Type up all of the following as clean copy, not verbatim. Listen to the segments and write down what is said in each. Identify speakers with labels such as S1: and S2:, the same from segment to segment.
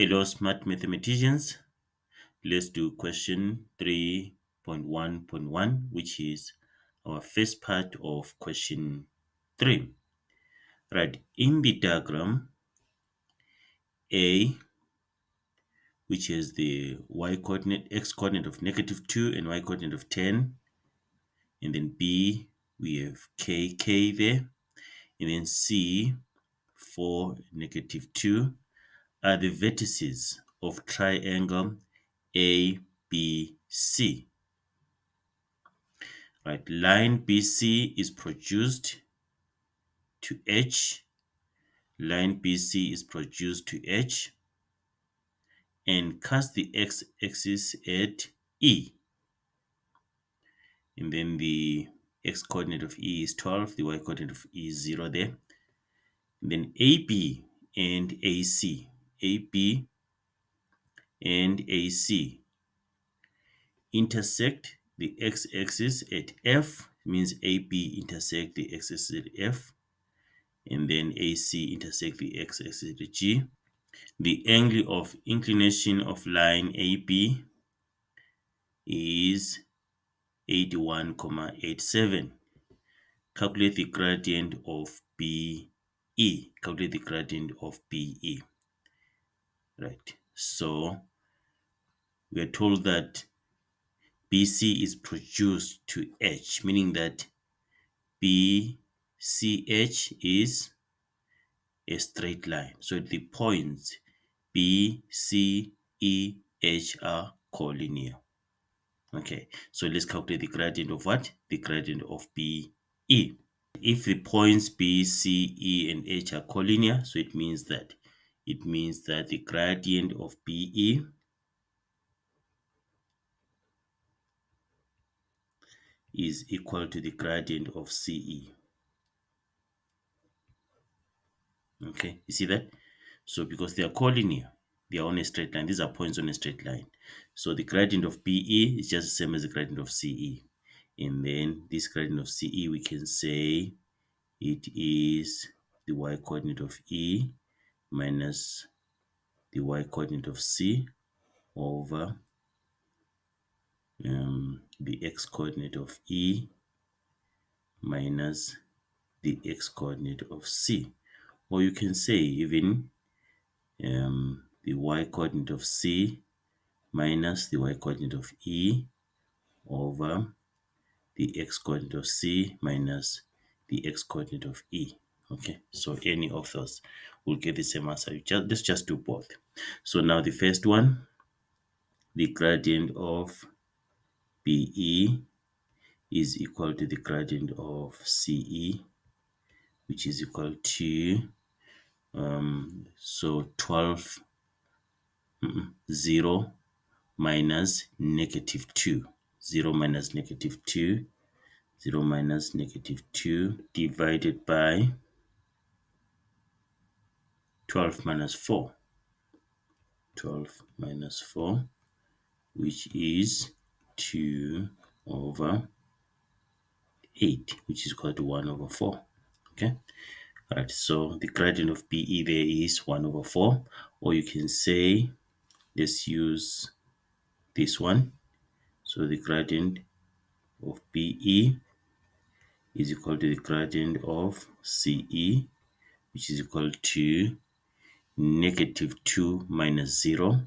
S1: Hello, smart mathematicians. Let's do question 3.1.1, which is our first part of question 3. Right, in the diagram, A, which is the y coordinate, x coordinate of -2 and y coordinate of 10, and then B, we have k there, and then C, 4, -2, are the vertices of triangle ABC. Right, line BC is produced to H, line BC is produced to H, and cast the x-axis at E. And then the x coordinate of E is 12, the y coordinate of E is 0 there. And then AB and AC, AB and AC intersect the x-axis at F, means AB intersect the x-axis at F, and then AC intersect the x-axis at G. The angle of inclination of line AB is 81,87. Calculate the gradient of BE. Calculate the gradient of BE. Right. So we are told that BC is produced to H, meaning that BCH is a straight line. So the points B, C, E, H are collinear. Okay, so let's calculate the gradient of what? The gradient of BE. If the points B, C, E, and H are collinear, so it means that the gradient of BE is equal to the gradient of CE. Okay, you see that? So because they are collinear, they are on a straight line. These are points on a straight line. So the gradient of BE is just the same as the gradient of CE. And then this gradient of CE, we can say it is the y coordinate of E minus the y coordinate of C over the x coordinate of E minus the x coordinate of C. Or you can say even the y coordinate of C minus the y coordinate of E over the x coordinate of C minus the x coordinate of E. Okay, so any of those will get the same answer. Let's just do both. So now the first one, the gradient of BE is equal to the gradient of CE, which is equal to 12 0 minus -2, 0 minus -2, 0 minus -2 divided by 12 minus 4, 12 minus 4, which is 2 over 8, which is equal to 1 over 4. Okay, all right, so the gradient of BE there is 1 over 4, or you can say, let's use this one. So the gradient of BE is equal to the gradient of CE, which is equal to -2 minus 0,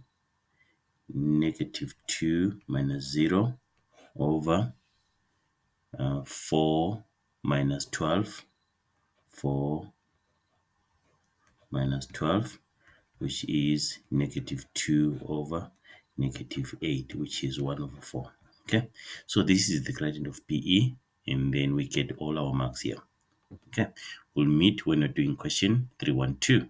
S1: -2 minus 0 over 4 minus 12, 4 minus 12, which is -2 over -8, which is 1 over 4. Okay, so this is the gradient of PE, and then we get all our marks here. Okay, we'll meet when we're doing question 312.